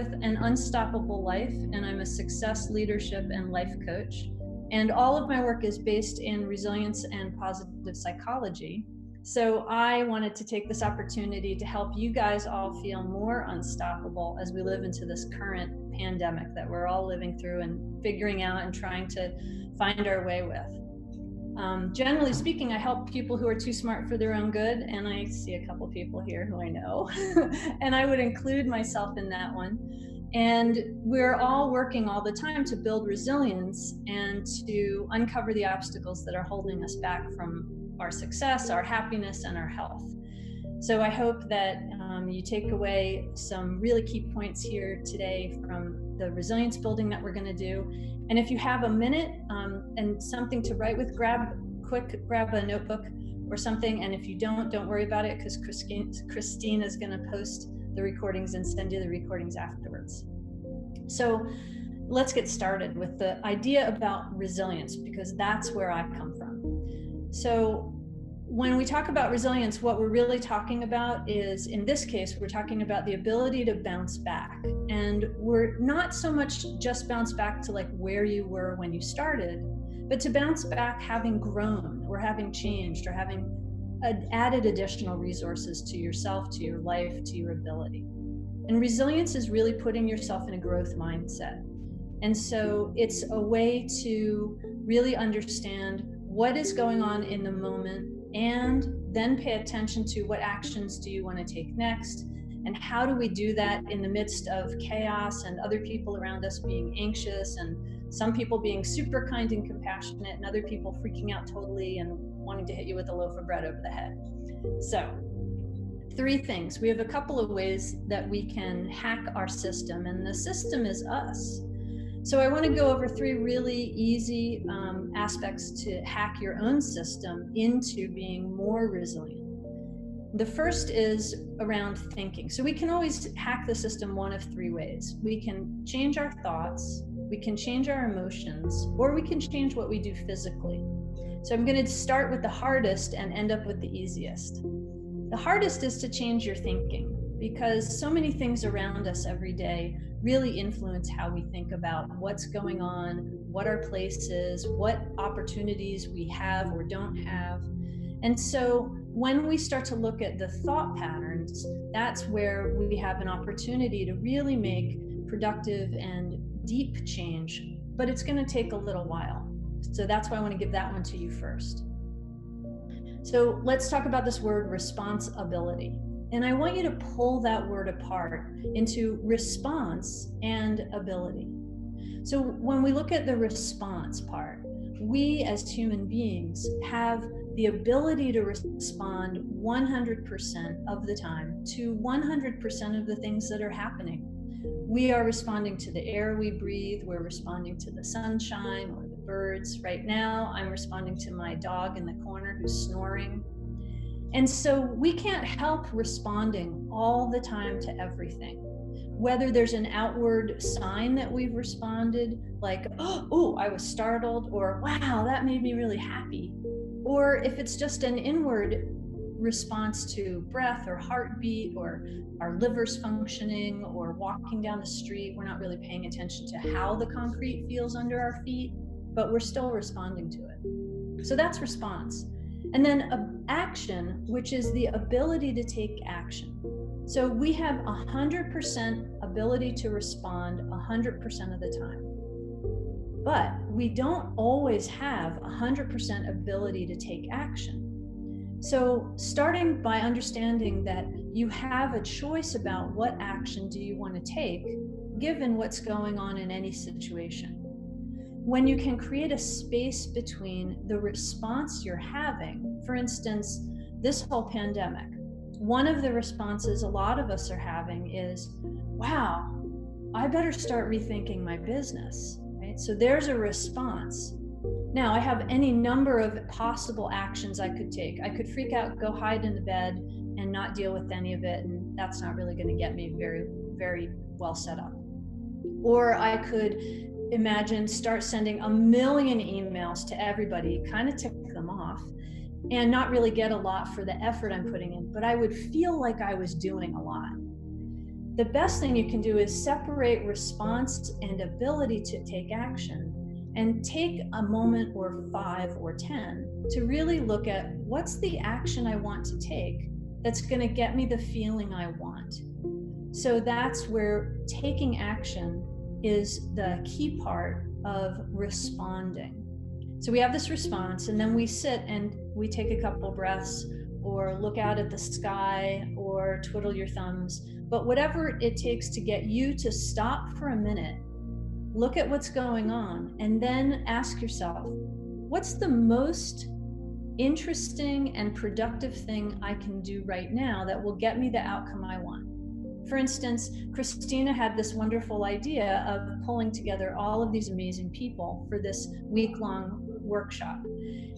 with An Unstoppable Life, and I'm a success, leadership, and life coach. And all of my work is based in resilience and positive psychology. So I wanted to take this opportunity to help you guys all feel more unstoppable as we live into this current pandemic that we're all living through and figuring out and trying to find our way with. Generally speaking, I help people who are too smart for their own good, and I see a couple people here who I know, and I would include myself in that one. And we're all working all the time to build resilience and to uncover the obstacles that are holding us back from our success, our happiness, and our health. So I hope that you take away some really key points here today from the resilience building that we're going to do. And if you have a minute and something to write with, grab a notebook or something. And if you don't worry about it, because Christine is going to post the recordings and send you the recordings afterwards. So let's get started with the idea about resilience, because that's where I come from. So when we talk about resilience, what we're really talking about is, in this case, we're talking about the ability to bounce back. And we're not so much just bounce back to like where you were when you started, but to bounce back having grown or having changed or having added additional resources to yourself, to your life, to your ability. And resilience is really putting yourself in a growth mindset. And so it's a way to really understand what is going on in the moment, and then pay attention to what actions do you want to take next, and how do we do that in the midst of chaos and other people around us being anxious, and some people being super kind and compassionate, and other people freaking out totally and wanting to hit you with a loaf of bread over the head. So 3 things. We have a couple of ways that we can hack our system, and the system is us. So I want to go over 3 really easy aspects to hack your own system into being more resilient. The first is around thinking. So we can always hack the system one of 3 ways. We can change our thoughts, we can change our emotions, or we can change what we do physically. So I'm going to start with the hardest and end up with the easiest. The hardest is to change your thinking, because so many things around us every day really influence how we think about what's going on, what our place is, what opportunities we have or don't have. And so when we start to look at the thought patterns, that's where we have an opportunity to really make productive and deep change, but it's going to take a little while. So that's why I want to give that one to you first. So let's talk about this word responsibility. And I want you to pull that word apart into response and ability. So when we look at the response part, we as human beings have the ability to respond 100% of the time to 100% of the things that are happening. We are responding to the air we breathe, we're responding to the sunshine or the birds. Right now, I'm responding to my dog in the corner who's snoring. And so we can't help responding all the time to everything. Whether there's an outward sign that we've responded, like, oh, I was startled, or wow, that made me really happy. Or if it's just an inward response to breath or heartbeat, or our liver's functioning, or walking down the street, we're not really paying attention to how the concrete feels under our feet, but we're still responding to it. So that's response. And then action, which is the ability to take action. So we have 100% ability to respond 100% of the time. But we don't always have 100% ability to take action. So starting by understanding that you have a choice about what action do you want to take, given what's going on in any situation. When you can create a space between the response you're having, for instance, this whole pandemic, one of the responses a lot of us are having is, wow, I better start rethinking my business, right? So there's a response. Now I have any number of possible actions I could take. I could freak out, go hide in the bed and not deal with any of it. And that's not really going to get me very, very well set up. Or I could imagine start sending 1 million emails to everybody, kind of tick them off, and not really get a lot for the effort I'm putting in, but I would feel like I was doing a lot. the best thing you can do is separate response and ability to take action, and take a moment or 5 or 10 to really look at what's the action I want to take that's going to get me the feeling I want. So that's where taking action is the key part of responding. So we have this response, and then we sit and we take a couple breaths, or look out at the sky, or twiddle your thumbs. But whatever it takes to get you to stop for a minute, look at what's going on, and then ask yourself, what's the most interesting and productive thing I can do right now that will get me the outcome I want? For instance, Christina had this wonderful idea of pulling together all of these amazing people for this week-long workshop.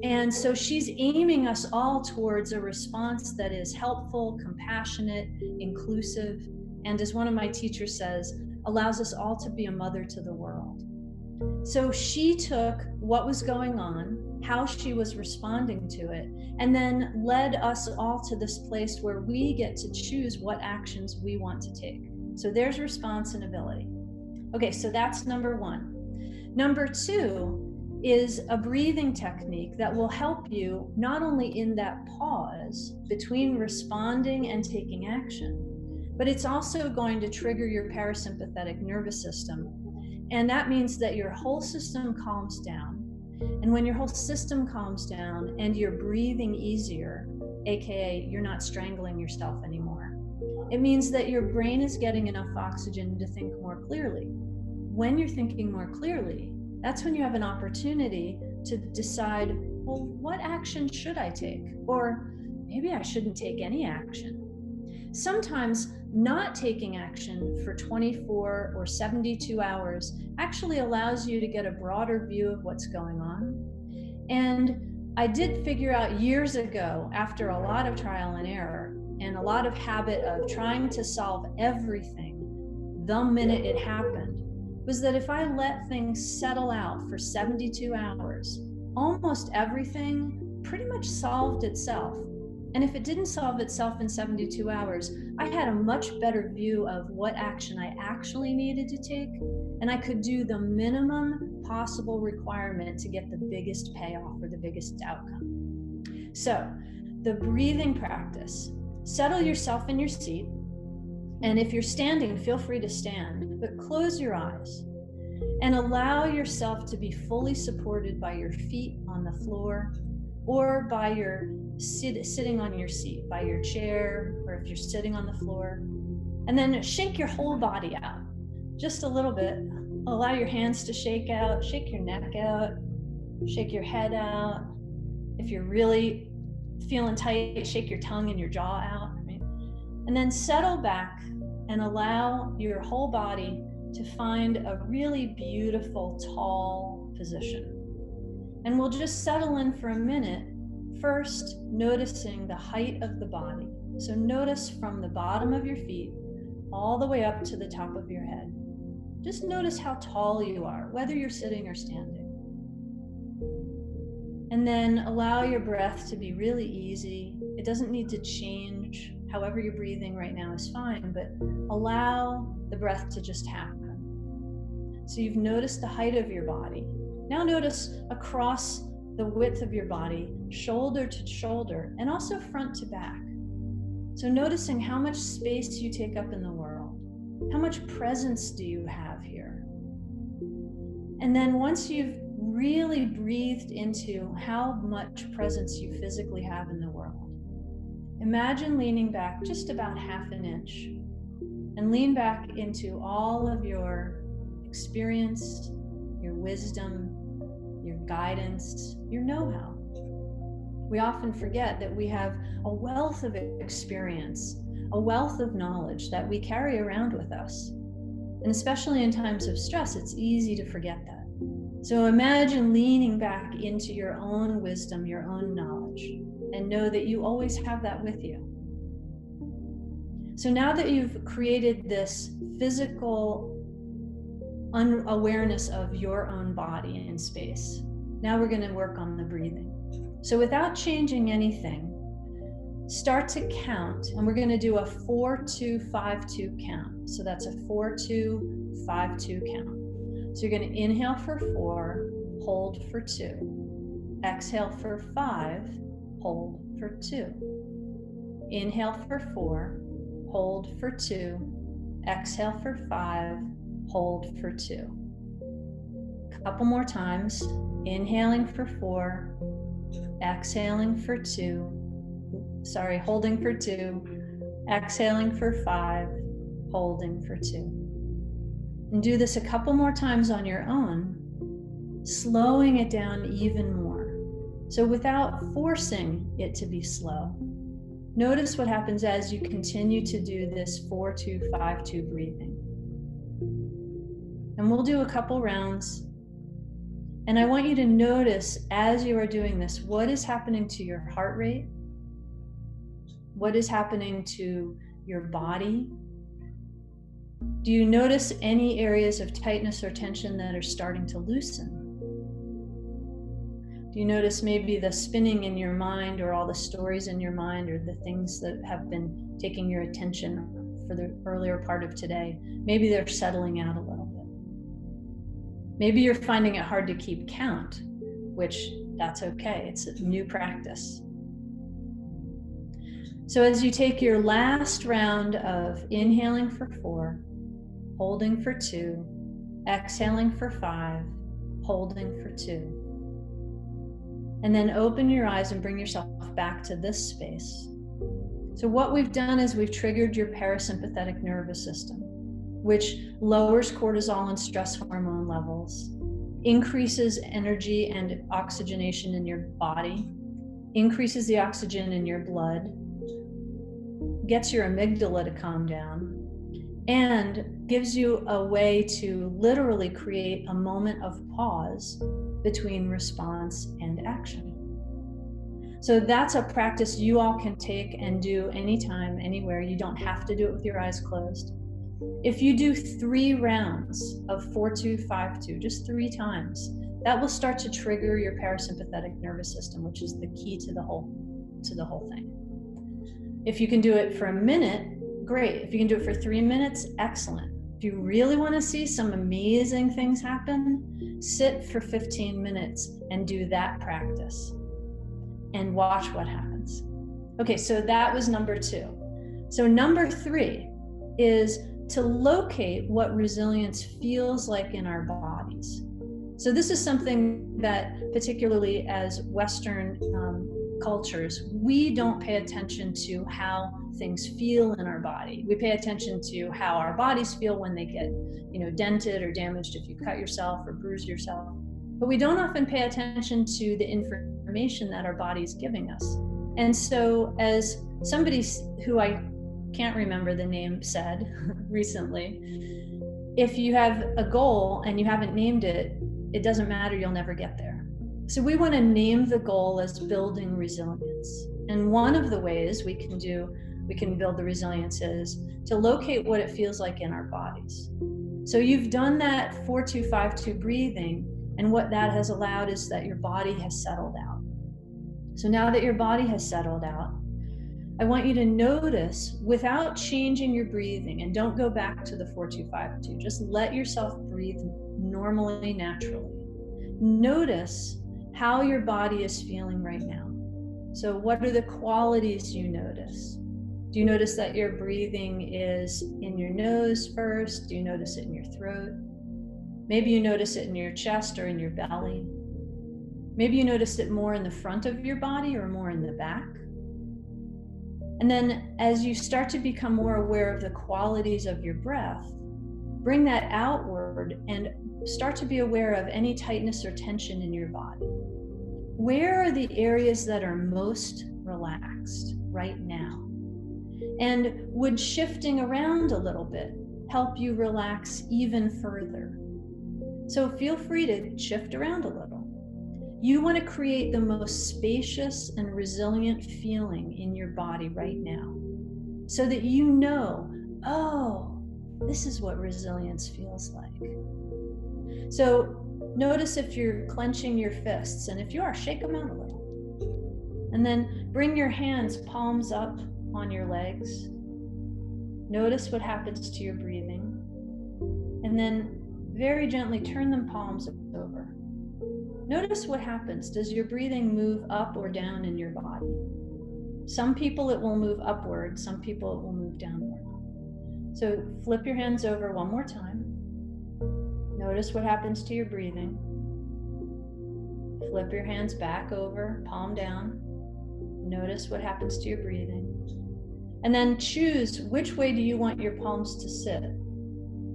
And so she's aiming us all towards a response that is helpful, compassionate, inclusive, and as one of my teachers says, allows us all to be a mother to the world. So she took what was going on, how she was responding to it, and then led us all to this place where we get to choose what actions we want to take. So there's response and ability. Okay, so that's number one. Number two is a breathing technique that will help you not only in that pause between responding and taking action, but it's also going to trigger your parasympathetic nervous system. And that means that your whole system calms down. And when your whole system calms down and you're breathing easier, AKA you're not strangling yourself anymore, it means that your brain is getting enough oxygen to think more clearly. When you're thinking more clearly, that's when you have an opportunity to decide, well, what action should I take? Or maybe I shouldn't take any action. Sometimes not taking action for 24 or 72 hours actually allows you to get a broader view of what's going on. And I did figure out years ago, after a lot of trial and error and a lot of habit of trying to solve everything the minute it happened, was that if I let things settle out for 72 hours, almost everything pretty much solved itself. And if it didn't solve itself in 72 hours, I had a much better view of what action I actually needed to take, and I could do the minimum possible requirement to get the biggest payoff or the biggest outcome. So, the breathing practice. Settle yourself in your seat, and if you're standing, feel free to stand, but close your eyes and allow yourself to be fully supported by your feet on the floor, or by your sitting on your seat, by your chair, or if you're sitting on the floor. And then shake your whole body out, just a little bit. Allow your hands to shake out, shake your neck out, shake your head out. If you're really feeling tight, shake your tongue and your jaw out. Right? And then settle back and allow your whole body to find a really beautiful, tall position. And we'll just settle in for a minute, first noticing the height of the body. So notice from the bottom of your feet all the way up to the top of your head. Just notice how tall you are, whether you're sitting or standing. And then allow your breath to be really easy. It doesn't need to change. However you're breathing right now is fine, but allow the breath to just happen. So you've noticed the height of your body. Now notice across the width of your body, shoulder to shoulder, and also front to back. So noticing how much space you take up in the world. How much presence do you have here? And then once you've really breathed into how much presence you physically have in the world, imagine leaning back just about half an inch and lean back into all of your experience, your wisdom, your guidance, your know-how. We often forget that we have a wealth of experience, a wealth of knowledge that we carry around with us. And especially in times of stress, it's easy to forget that. So imagine leaning back into your own wisdom, your own knowledge, and know that you always have that with you. So now that you've created this physical unawareness of your own body in space, now we're going to work on the breathing. So without changing anything, start to count, and we're going to do a 4-2-5-2 count. So that's a 4-2-5-2 count. So you're going to inhale for 4, hold for 2. Exhale for 5, hold for 2. Inhale for 4, hold for 2. Exhale for 5, hold for 2. Couple more times. Inhaling for 4, exhaling for 2. Sorry, holding for 2, exhaling for 5, holding for 2. And do this a couple more times on your own, slowing it down even more. So without forcing it to be slow, notice what happens as you continue to do this 4-2-5-2 breathing. And we'll do a couple rounds. And I want you to notice as you are doing this, what is happening to your heart rate? What is happening to your body? Do you notice any areas of tightness or tension that are starting to loosen? Do you notice maybe the spinning in your mind, or all the stories in your mind, or the things that have been taking your attention for the earlier part of today? Maybe they're settling out a little bit. Maybe you're finding it hard to keep count, which that's okay. It's a new practice. So as you take your last round of inhaling for 4, holding for 2, exhaling for 5, holding for 2. And then open your eyes and bring yourself back to this space. So what we've done is we've triggered your parasympathetic nervous system, which lowers cortisol and stress hormone levels, increases energy and oxygenation in your body, increases the oxygen in your blood, gets your amygdala to calm down, and gives you a way to literally create a moment of pause between response and action. So that's a practice you all can take and do anytime, anywhere. You don't have to do it with your eyes closed. If you do 3 rounds of 4-2-5-2, just 3 times, that will start to trigger your parasympathetic nervous system, which is the key to the whole thing. If you can do it for a minute, great. If you can do it for 3 minutes, excellent. If you really want to see some amazing things happen, sit for 15 minutes and do that practice and watch what happens. Okay, so that was number 2. So number 3 is to locate what resilience feels like in our bodies. So this is something that, particularly as Western cultures, we don't pay attention to how things feel in our body. We pay attention to how our bodies feel when they get, dented or damaged if you cut yourself or bruise yourself. But we don't often pay attention to the information that our body is giving us. And so, as somebody who I can't remember the name said recently, if you have a goal and you haven't named it, it doesn't matter, you'll never get there. So we want to name the goal as building resilience. And one of the ways we can build the resilience is to locate what it feels like in our bodies. So you've done that 4-2-5-2 breathing, and what that has allowed is that your body has settled out. So now that your body has settled out, I want you to notice, without changing your breathing, and don't go back to the 4-2-5-2, just let yourself breathe normally, naturally. Notice how your body is feeling right now. So what are the qualities you notice? Do you notice that your breathing is in your nose first? Do you notice it in your throat? Maybe you notice it in your chest or in your belly. Maybe you notice it more in the front of your body or more in the back. And then as you start to become more aware of the qualities of your breath, bring that outward and start to be aware of any tightness or tension in your body. Where are the areas that are most relaxed right now? And would shifting around a little bit help you relax even further? So feel free to shift around a little. You want to create the most spacious and resilient feeling in your body right now, so that you know, oh, this is what resilience feels like. So notice if you're clenching your fists, and if you are, shake them out a little. And then bring your hands palms up on your legs. Notice what happens to your breathing. And then very gently turn them palms over. Notice what happens. Does your breathing move up or down in your body? Some people it will move upward, some people it will move downward. So flip your hands over one more time. Notice what happens to your breathing. Flip your hands back over, palm down. Notice what happens to your breathing. And then choose which way do you want your palms to sit.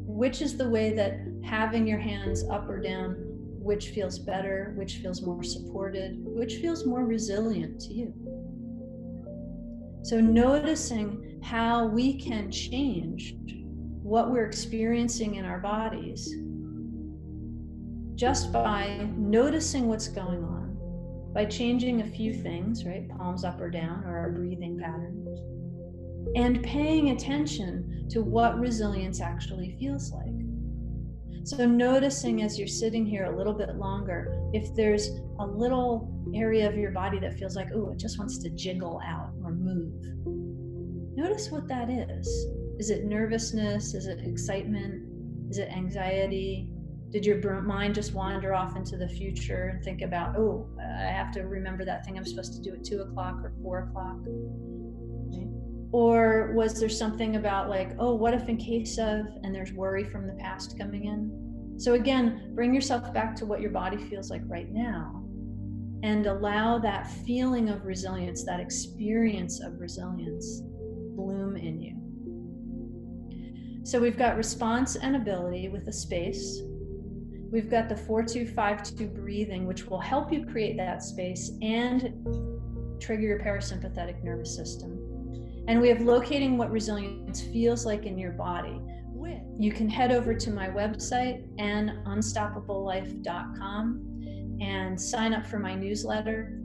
Which is the way that having your hands up or down, which feels better, which feels more supported, which feels more resilient to you. So noticing how we can change what we're experiencing in our bodies just by noticing what's going on, by changing a few things, right? Palms up or down, or our breathing patterns, and paying attention to what resilience actually feels like. So noticing as you're sitting here a little bit longer, if there's a little area of your body that feels like, oh, it just wants to jiggle out or move. Notice what that is. Is it nervousness? Is it excitement? Is it anxiety? Did your mind just wander off into the future and think about, oh, I have to remember that thing I'm supposed to do at 2 o'clock or 4 o'clock? Right? Or was there something about like, oh, what if in case of, and there's worry from the past coming in? So again, bring yourself back to what your body feels like right now and allow that feeling of resilience, that experience of resilience, bloom in you. So we've got response and ability with a space. We've got the 4-2-5-2 breathing, which will help you create that space and trigger your parasympathetic nervous system. And we have locating what resilience feels like in your body. You can head over to my website, anunstoppablelife.com, and sign up for my newsletter.